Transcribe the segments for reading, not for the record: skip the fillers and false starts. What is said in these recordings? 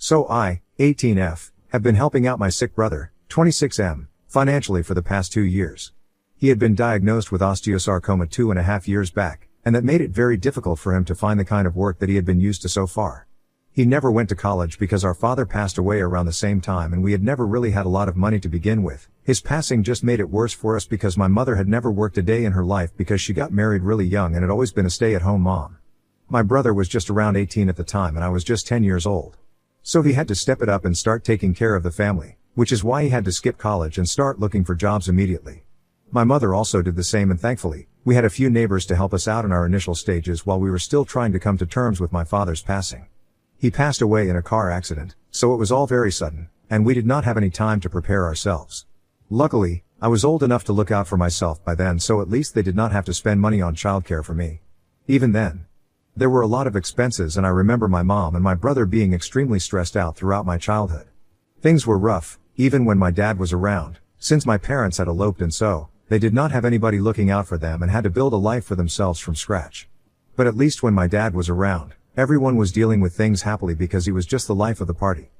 So I, 18F, have been helping out my sick brother, 26M, financially for the past 2 years. He had been diagnosed with osteosarcoma 2.5 years back, and that made it very difficult for him to find the kind of work that he had been used to so far. He never went to college because our father passed away around the same time and we had never really had a lot of money to begin with. His passing just made it worse for us because my mother had never worked a day in her life because she got married really young and had always been a stay-at-home mom. My brother was just around 18 at the time and I was just 10 years old. So he had to step it up and start taking care of the family, which is why he had to skip college and start looking for jobs immediately. My mother also did the same and thankfully, we had a few neighbors to help us out in our initial stages while we were still trying to come to terms with my father's passing. He passed away in a car accident, so it was all very sudden, and we did not have any time to prepare ourselves. Luckily, I was old enough to look out for myself by then, so at least they did not have to spend money on childcare for me. Even then, there were a lot of expenses and I remember my mom and my brother being extremely stressed out throughout my childhood. Things were rough, even when my dad was around, since my parents had eloped and so, they did not have anybody looking out for them and had to build a life for themselves from scratch. But at least when my dad was around, everyone was dealing with things happily because he was just the life of the party.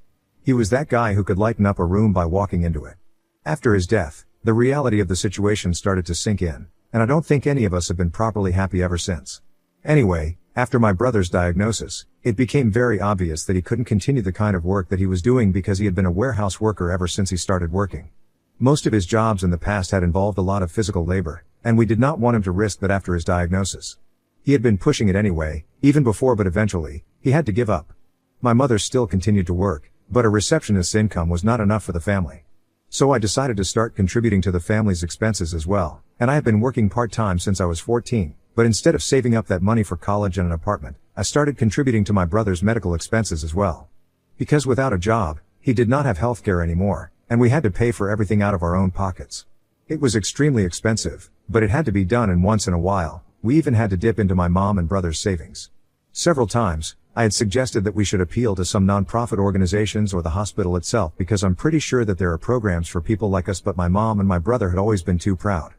He was that guy who could lighten up a room by walking into it. After his death, the reality of the situation started to sink in, and I don't think any of us have been properly happy ever since. Anyway, after my brother's diagnosis, it became very obvious that he couldn't continue the kind of work that he was doing because he had been a warehouse worker ever since he started working. Most of his jobs in the past had involved a lot of physical labor, and we did not want him to risk that after his diagnosis. He had been pushing it anyway, even before, but eventually, he had to give up. My mother still continued to work, but a receptionist's income was not enough for the family. So I decided to start contributing to the family's expenses as well, and I have been working part-time since I was 14, but instead of saving up that money for college and an apartment, I started contributing to my brother's medical expenses as well. Because without a job, he did not have healthcare anymore, and we had to pay for everything out of our own pockets. It was extremely expensive, but it had to be done, and once in a while, we even had to dip into my mom and brother's savings. Several times, I had suggested that we should appeal to some non-profit organizations or the hospital itself because I'm pretty sure that there are programs for people like us, but my mom and my brother had always been too proud.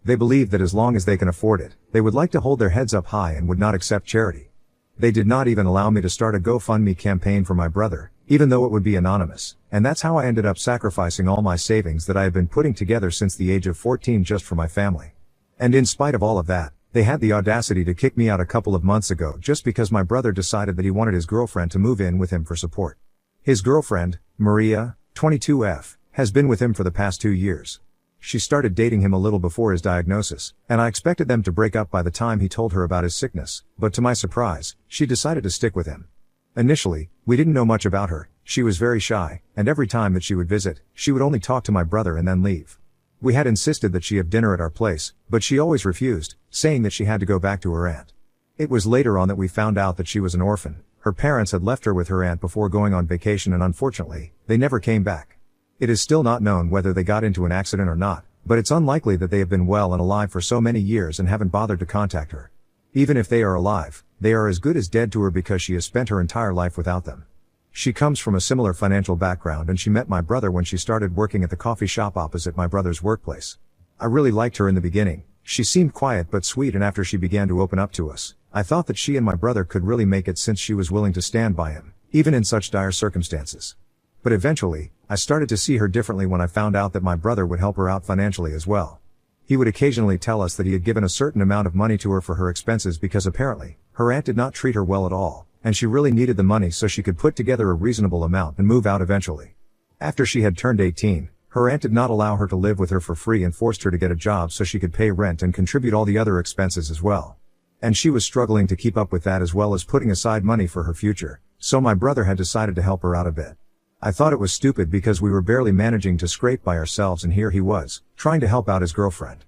They believed that as long as they can afford it, they would like to hold their heads up high and would not accept charity. They did not even allow me to start a GoFundMe campaign for my brother, even though it would be anonymous, and that's how I ended up sacrificing all my savings that I had been putting together since the age of 14 just for my family. And in spite of all of that, they had the audacity to kick me out a couple of months ago just because my brother decided that he wanted his girlfriend to move in with him for support. His girlfriend, Maria, 22F, has been with him for the past 2 years. She started dating him a little before his diagnosis, and I expected them to break up by the time he told her about his sickness, but to my surprise, she decided to stick with him. Initially, we didn't know much about her. She was very shy, and every time that she would visit, she would only talk to my brother and then leave. We had insisted that she have dinner at our place, but she always refused, saying that she had to go back to her aunt. It was later on that we found out that she was an orphan. Her parents had left her with her aunt before going on vacation, and unfortunately, they never came back. It is still not known whether they got into an accident or not, but it's unlikely that they have been well and alive for so many years and haven't bothered to contact her. Even if they are alive, they are as good as dead to her because she has spent her entire life without them. She comes from a similar financial background and she met my brother when she started working at the coffee shop opposite my brother's workplace. I really liked her in the beginning. She seemed quiet but sweet, and after she began to open up to us, I thought that she and my brother could really make it since she was willing to stand by him, even in such dire circumstances. But eventually, I started to see her differently when I found out that my brother would help her out financially as well. He would occasionally tell us that he had given a certain amount of money to her for her expenses because apparently, her aunt did not treat her well at all, and she really needed the money so she could put together a reasonable amount and move out eventually. After she had turned 18, her aunt did not allow her to live with her for free and forced her to get a job so she could pay rent and contribute all the other expenses as well. And she was struggling to keep up with that as well as putting aside money for her future, so my brother had decided to help her out a bit. I thought it was stupid because we were barely managing to scrape by ourselves, and here he was, trying to help out his girlfriend.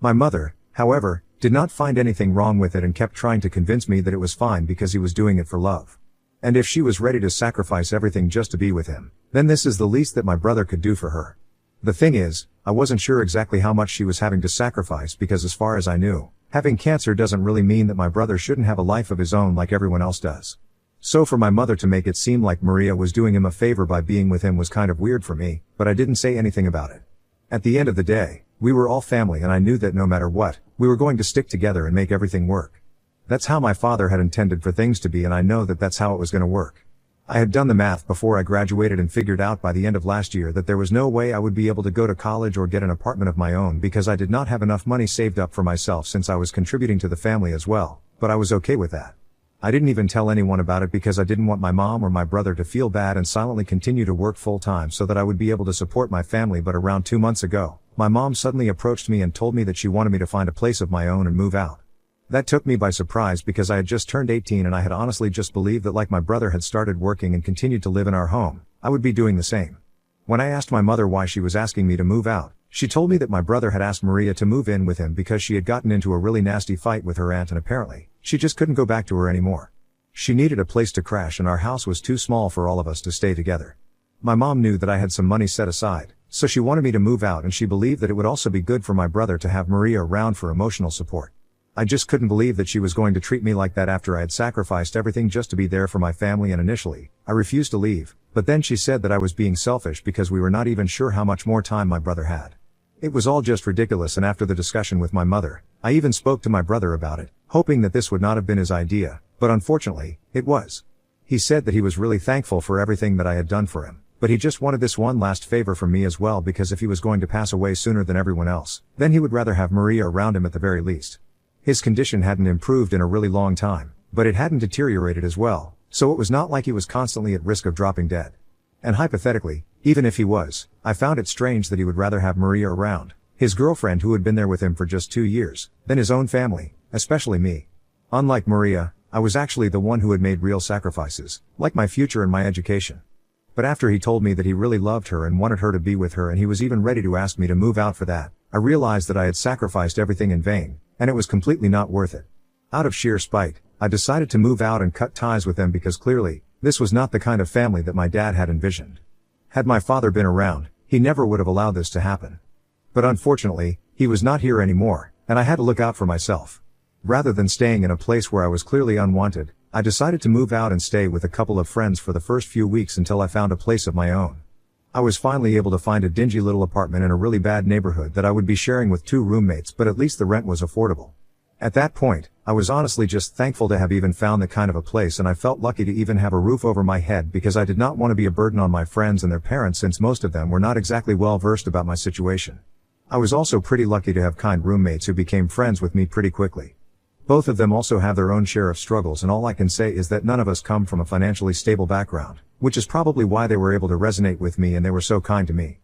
My mother, however, did not find anything wrong with it and kept trying to convince me that it was fine because he was doing it for love. And if she was ready to sacrifice everything just to be with him, then this is the least that my brother could do for her. The thing is, I wasn't sure exactly how much she was having to sacrifice because as far as I knew, having cancer doesn't really mean that my brother shouldn't have a life of his own like everyone else does. So for my mother to make it seem like Maria was doing him a favor by being with him was kind of weird for me, but I didn't say anything about it. At the end of the day, we were all family and I knew that no matter what, we were going to stick together and make everything work. That's how my father had intended for things to be, and I know that that's how it was going to work. I had done the math before I graduated and figured out by the end of last year that there was no way I would be able to go to college or get an apartment of my own because I did not have enough money saved up for myself since I was contributing to the family as well, but I was okay with that. I didn't even tell anyone about it because I didn't want my mom or my brother to feel bad and silently continue to work full time so that I would be able to support my family. But around 2 months ago, my mom suddenly approached me and told me that she wanted me to find a place of my own and move out. That took me by surprise because I had just turned 18 and I had honestly just believed that like my brother had started working and continued to live in our home, I would be doing the same. When I asked my mother why she was asking me to move out, she told me that my brother had asked Maria to move in with him because she had gotten into a really nasty fight with her aunt and apparently, she just couldn't go back to her anymore. She needed a place to crash and our house was too small for all of us to stay together. My mom knew that I had some money set aside, so she wanted me to move out and she believed that it would also be good for my brother to have Maria around for emotional support. I just couldn't believe that she was going to treat me like that after I had sacrificed everything just to be there for my family, and initially, I refused to leave, but then she said that I was being selfish because we were not even sure how much more time my brother had. It was all just ridiculous, and after the discussion with my mother, I even spoke to my brother about it, hoping that this would not have been his idea, but unfortunately, it was. He said that he was really thankful for everything that I had done for him, but he just wanted this one last favor from me as well because if he was going to pass away sooner than everyone else, then he would rather have Maria around him at the very least. His condition hadn't improved in a really long time, but it hadn't deteriorated as well, so it was not like he was constantly at risk of dropping dead. And hypothetically, even if he was, I found it strange that he would rather have Maria around, his girlfriend who had been there with him for just 2 years, than his own family, especially me. Unlike Maria, I was actually the one who had made real sacrifices, like my future and my education. But after he told me that he really loved her and wanted her to be with her and he was even ready to ask me to move out for that, I realized that I had sacrificed everything in vain, and it was completely not worth it. Out of sheer spite, I decided to move out and cut ties with them because clearly, this was not the kind of family that my dad had envisioned. Had my father been around, he never would have allowed this to happen. But unfortunately, he was not here anymore, and I had to look out for myself. Rather than staying in a place where I was clearly unwanted, I decided to move out and stay with a couple of friends for the first few weeks until I found a place of my own. I was finally able to find a dingy little apartment in a really bad neighborhood that I would be sharing with 2 roommates, but at least the rent was affordable. At that point, I was honestly just thankful to have even found that kind of a place, and I felt lucky to even have a roof over my head because I did not want to be a burden on my friends and their parents since most of them were not exactly well versed about my situation. I was also pretty lucky to have kind roommates who became friends with me pretty quickly. Both of them also have their own share of struggles, and all I can say is that none of us come from a financially stable background, which is probably why they were able to resonate with me and they were so kind to me.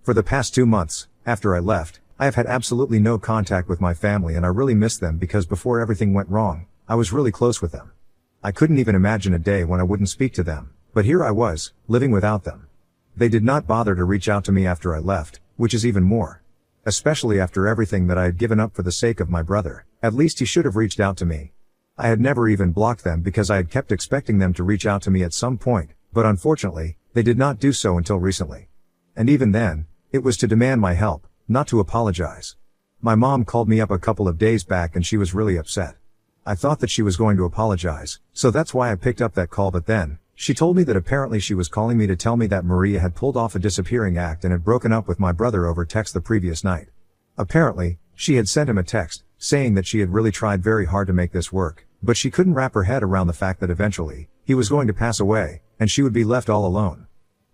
For the past 2 months, after I left, I have had absolutely no contact with my family and I really miss them because before everything went wrong, I was really close with them. I couldn't even imagine a day when I wouldn't speak to them, but here I was, living without them. They did not bother to reach out to me after I left, which is even more. Especially after everything that I had given up for the sake of my brother, at least he should have reached out to me. I had never even blocked them because I had kept expecting them to reach out to me at some point, but unfortunately, they did not do so until recently. And even then, it was to demand my help, not to apologize. My mom called me up a couple of days back and she was really upset. I thought that she was going to apologize, so that's why I picked up that call, but then, she told me that apparently she was calling me to tell me that Maria had pulled off a disappearing act and had broken up with my brother over text the previous night. Apparently, she had sent him a text, saying that she had really tried very hard to make this work, but she couldn't wrap her head around the fact that eventually, he was going to pass away, and she would be left all alone.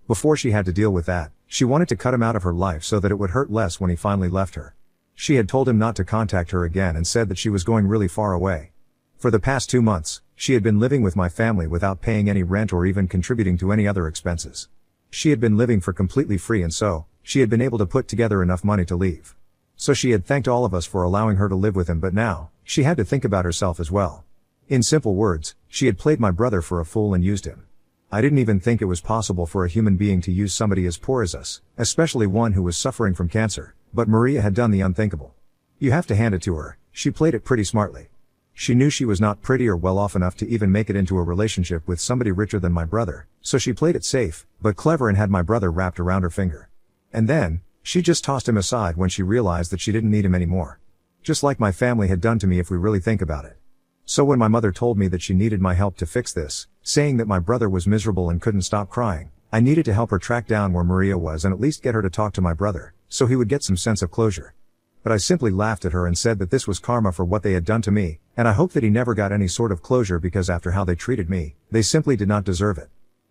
Before she had to deal with that, she wanted to cut him out of her life so that it would hurt less when he finally left her. She had told him not to contact her again and said that she was going really far away. For the past 2 months, she had been living with my family without paying any rent or even contributing to any other expenses. She had been living for completely free, and so, she had been able to put together enough money to leave. So she had thanked all of us for allowing her to live with him, but now, she had to think about herself as well. In simple words, she had played my brother for a fool and used him. I didn't even think it was possible for a human being to use somebody as poor as us, especially one who was suffering from cancer, but Maria had done the unthinkable. You have to hand it to her, she played it pretty smartly. She knew she was not pretty or well off enough to even make it into a relationship with somebody richer than my brother, so she played it safe, but clever, and had my brother wrapped around her finger. And then, she just tossed him aside when she realized that she didn't need him anymore. Just like my family had done to me if we really think about it. So when my mother told me that she needed my help to fix this, saying that my brother was miserable and couldn't stop crying, I needed to help her track down where Maria was and at least get her to talk to my brother, so he would get some sense of closure. But I simply laughed at her and said that this was karma for what they had done to me, and I hoped that he never got any sort of closure because after how they treated me, they simply did not deserve it.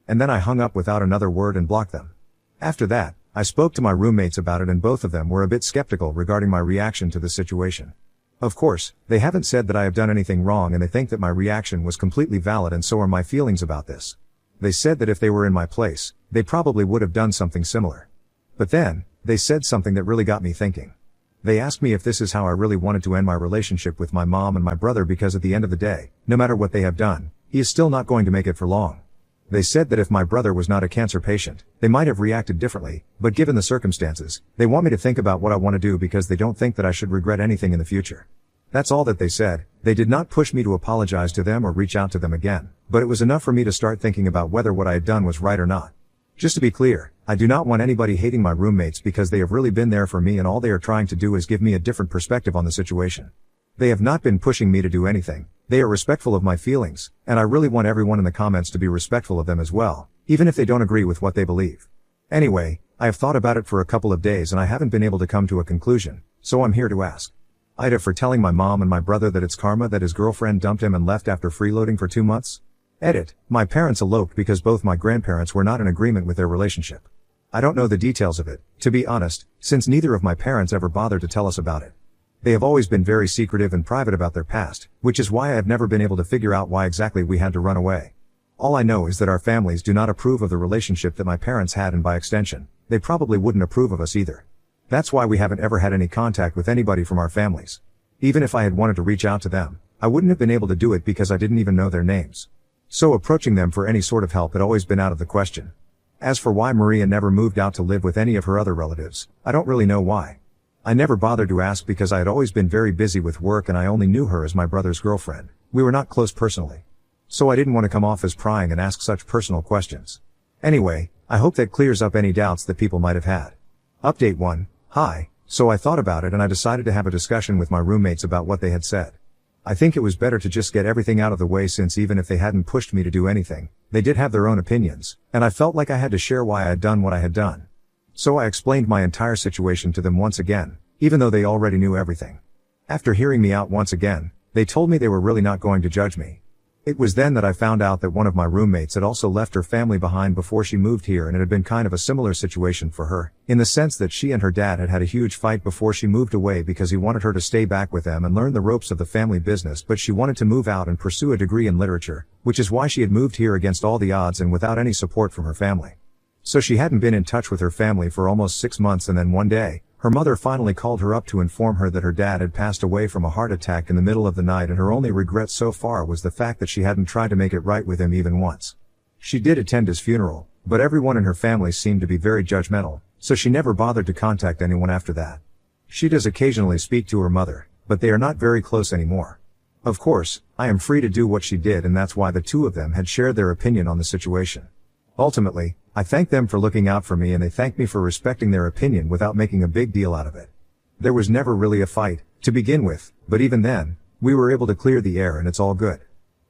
and then I hung up without another word and blocked them. After that, I spoke to my roommates about it and both of them were a bit skeptical regarding my reaction to the situation. Of course, they haven't said that I have done anything wrong and they think that my reaction was completely valid and so are my feelings about this. They said that if they were in my place, they probably would have done something similar. But then, they said something that really got me thinking. They asked me if this is how I really wanted to end my relationship with my mom and my brother because at the end of the day, no matter what they have done, he is still not going to make it for long. They said that if my brother was not a cancer patient, they might have reacted differently, but given the circumstances, they want me to think about what I want to do because they don't think that I should regret anything in the future. That's all that they said. They did not push me to apologize to them or reach out to them again, but it was enough for me to start thinking about whether what I had done was right or not. Just to be clear, I do not want anybody hating my roommates because they have really been there for me and all they are trying to do is give me a different perspective on the situation. They have not been pushing me to do anything. They are respectful of my feelings, and I really want everyone in the comments to be respectful of them as well, even if they don't agree with what they believe. Anyway, I have thought about it for a couple of days and I haven't been able to come to a conclusion, so I'm here to ask. Ida for telling my mom and my brother that it's karma that his girlfriend dumped him and left after freeloading for 2 months? Edit. My parents eloped because both my grandparents were not in agreement with their relationship. I don't know the details of it, to be honest, since neither of my parents ever bothered to tell us about it. They have always been very secretive and private about their past, which is why I have never been able to figure out why exactly we had to run away. All I know is that our families do not approve of the relationship that my parents had and by extension, they probably wouldn't approve of us either. That's why we haven't ever had any contact with anybody from our families. Even if I had wanted to reach out to them, I wouldn't have been able to do it because I didn't even know their names. So approaching them for any sort of help had always been out of the question. As for why Maria never moved out to live with any of her other relatives, I don't really know why. I never bothered to ask because I had always been very busy with work and I only knew her as my brother's girlfriend. We were not close personally. So I didn't want to come off as prying and ask such personal questions. Anyway, I hope that clears up any doubts that people might have had. Update 1. Hi. So I thought about it and I decided to have a discussion with my roommates about what they had said. I think it was better to just get everything out of the way since even if they hadn't pushed me to do anything, they did have their own opinions, and I felt like I had to share why I had done what I had done. So I explained my entire situation to them once again, even though they already knew everything. After hearing me out once again, they told me they were really not going to judge me. It was then that I found out that one of my roommates had also left her family behind before she moved here and it had been kind of a similar situation for her, in the sense that she and her dad had had a huge fight before she moved away because he wanted her to stay back with them and learn the ropes of the family business but she wanted to move out and pursue a degree in literature, which is why she had moved here against all the odds and without any support from her family. So she hadn't been in touch with her family for almost 6 months and then one day, her mother finally called her up to inform her that her dad had passed away from a heart attack in the middle of the night and her only regret so far was the fact that she hadn't tried to make it right with him even once. She did attend his funeral, but everyone in her family seemed to be very judgmental, so she never bothered to contact anyone after that. She does occasionally speak to her mother, but they are not very close anymore. Of course, I am free to do what she did and that's why the two of them had shared their opinion on the situation. Ultimately, I thank them for looking out for me and they thank me for respecting their opinion without making a big deal out of it. There was never really a fight, to begin with, but even then, we were able to clear the air and it's all good.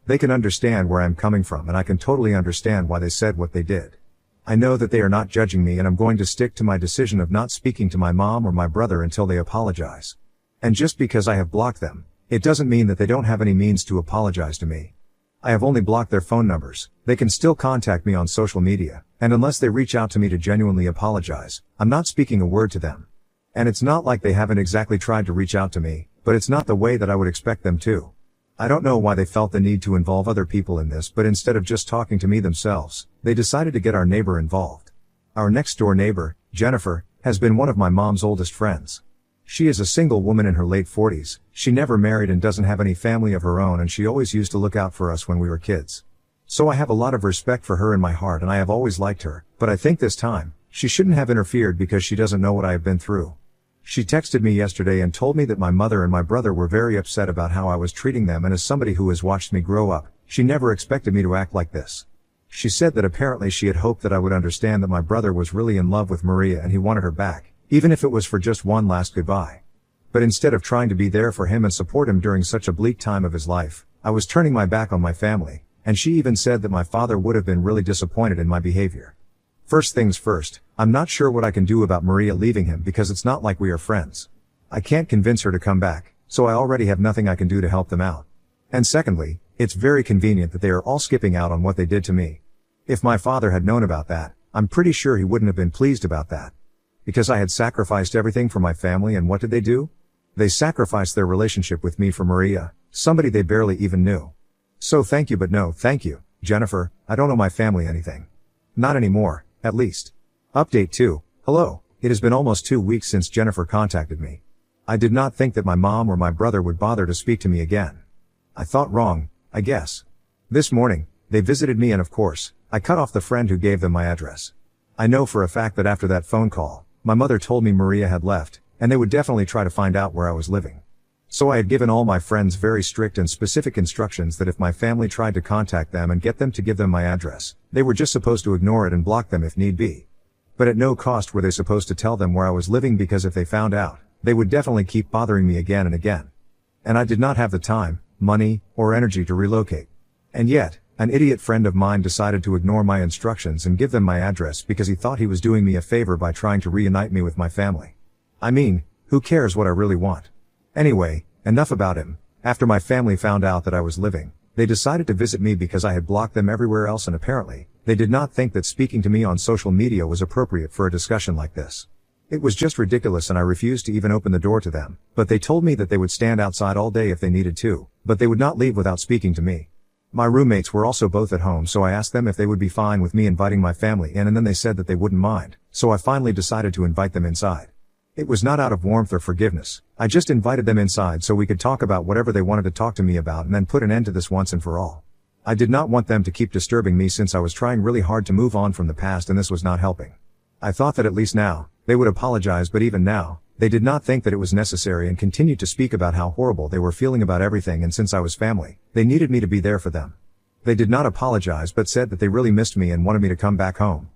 They can understand where I'm coming from and I can totally understand why they said what they did. I know that they are not judging me and I'm going to stick to my decision of not speaking to my mom or my brother until they apologize. And just because I have blocked them, it doesn't mean that they don't have any means to apologize to me. I have only blocked their phone numbers. They can still contact me on social media, and unless they reach out to me to genuinely apologize, I'm not speaking a word to them. And it's not like they haven't exactly tried to reach out to me, but it's not the way that I would expect them to. I don't know why they felt the need to involve other people in this, but instead of just talking to me themselves, they decided to get our neighbor involved. Our next door neighbor, Jennifer, has been one of my mom's oldest friends. She is a single woman in her late 40s, she never married and doesn't have any family of her own and she always used to look out for us when we were kids. So I have a lot of respect for her in my heart and I have always liked her, but I think this time, she shouldn't have interfered because she doesn't know what I have been through. She texted me yesterday and told me that my mother and my brother were very upset about how I was treating them and as somebody who has watched me grow up, she never expected me to act like this. She said that apparently she had hoped that I would understand that my brother was really in love with Maria and he wanted her back, even if it was for just one last goodbye. But instead of trying to be there for him and support him during such a bleak time of his life, I was turning my back on my family, and she even said that my father would have been really disappointed in my behavior. First things first, I'm not sure what I can do about Maria leaving him because it's not like we are friends. I can't convince her to come back, so I already have nothing I can do to help them out. And secondly, it's very convenient that they are all skipping out on what they did to me. If my father had known about that, I'm pretty sure he wouldn't have been pleased about that. Because I had sacrificed everything for my family, and what did they do? They sacrificed their relationship with me for Maria, somebody they barely even knew. So thank you but no thank you, Jennifer, I don't owe my family anything. Not anymore, at least. Update 2. Hello, it has been almost 2 weeks since Jennifer contacted me. I did not think that my mom or my brother would bother to speak to me again. I thought wrong, I guess. This morning, they visited me and of course, I cut off the friend who gave them my address. I know for a fact that after that phone call, my mother told me Maria had left, and they would definitely try to find out where I was living. So I had given all my friends very strict and specific instructions that if my family tried to contact them and get them to give them my address, they were just supposed to ignore it and block them if need be. But at no cost were they supposed to tell them where I was living, because if they found out, they would definitely keep bothering me again and again. And I did not have the time, money, or energy to relocate. And yet, an idiot friend of mine decided to ignore my instructions and give them my address because he thought he was doing me a favor by trying to reunite me with my family. I mean, who cares what I really want? Anyway, enough about him. After my family found out that I was living, they decided to visit me because I had blocked them everywhere else, and apparently, they did not think that speaking to me on social media was appropriate for a discussion like this. It was just ridiculous, and I refused to even open the door to them, but they told me that they would stand outside all day if they needed to, but they would not leave without speaking to me. My roommates were also both at home, so I asked them if they would be fine with me inviting my family in, and then they said that they wouldn't mind, so I finally decided to invite them inside. It was not out of warmth or forgiveness, I just invited them inside so we could talk about whatever they wanted to talk to me about and then put an end to this once and for all. I did not want them to keep disturbing me since I was trying really hard to move on from the past, and this was not helping. I thought that at least now, they would apologize, but even now, they did not think that it was necessary and continued to speak about how horrible they were feeling about everything, and since I was family, they needed me to be there for them. They did not apologize but said that they really missed me and wanted me to come back home.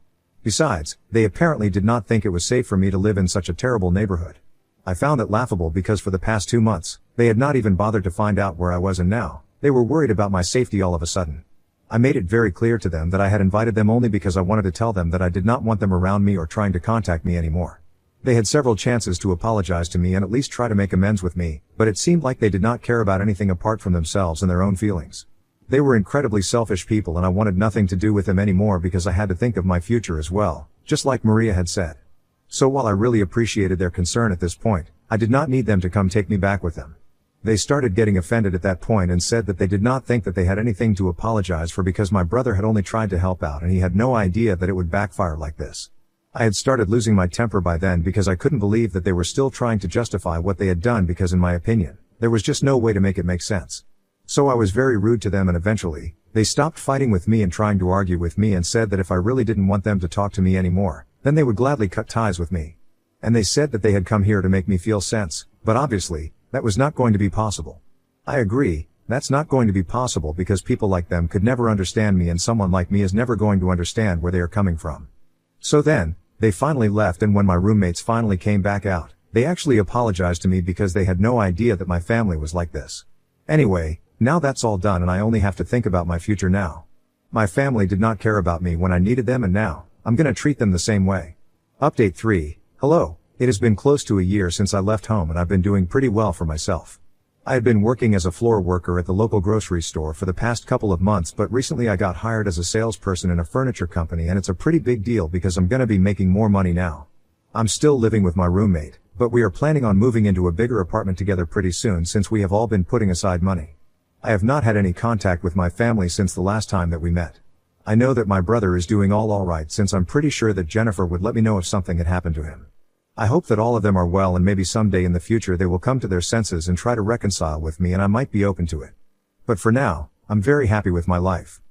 Besides, they apparently did not think it was safe for me to live in such a terrible neighborhood. I found it laughable because for the past 2 months, they had not even bothered to find out where I was, and now, they were worried about my safety all of a sudden. I made it very clear to them that I had invited them only because I wanted to tell them that I did not want them around me or trying to contact me anymore. They had several chances to apologize to me and at least try to make amends with me, but it seemed like they did not care about anything apart from themselves and their own feelings. They were incredibly selfish people, and I wanted nothing to do with them anymore because I had to think of my future as well, just like Maria had said. So while I really appreciated their concern at this point, I did not need them to come take me back with them. They started getting offended at that point and said that they did not think that they had anything to apologize for because my brother had only tried to help out and he had no idea that it would backfire like this. I had started losing my temper by then because I couldn't believe that they were still trying to justify what they had done, because in my opinion, there was just no way to make it make sense. So I was very rude to them, and eventually, they stopped fighting with me and trying to argue with me and said that if I really didn't want them to talk to me anymore, then they would gladly cut ties with me. And they said that they had come here to make me feel sense, but obviously, that was not going to be possible. I agree, that's not going to be possible because people like them could never understand me, and someone like me is never going to understand where they are coming from. So then, they finally left, and when my roommates finally came back out, they actually apologized to me because they had no idea that my family was like this. Anyway, now that's all done and I only have to think about my future now. My family did not care about me when I needed them, and now, I'm gonna treat them the same way. Update 3. Hello, it has been close to a year since I left home and I've been doing pretty well for myself. I had been working as a floor worker at the local grocery store for the past couple of months, but recently I got hired as a salesperson in a furniture company, and it's a pretty big deal because I'm gonna be making more money now. I'm still living with my roommate, but we are planning on moving into a bigger apartment together pretty soon since we have all been putting aside money. I have not had any contact with my family since the last time that we met. I know that my brother is doing all right since I'm pretty sure that Jennifer would let me know if something had happened to him. I hope that all of them are well, and maybe someday in the future they will come to their senses and try to reconcile with me, and I might be open to it. But for now, I'm very happy with my life.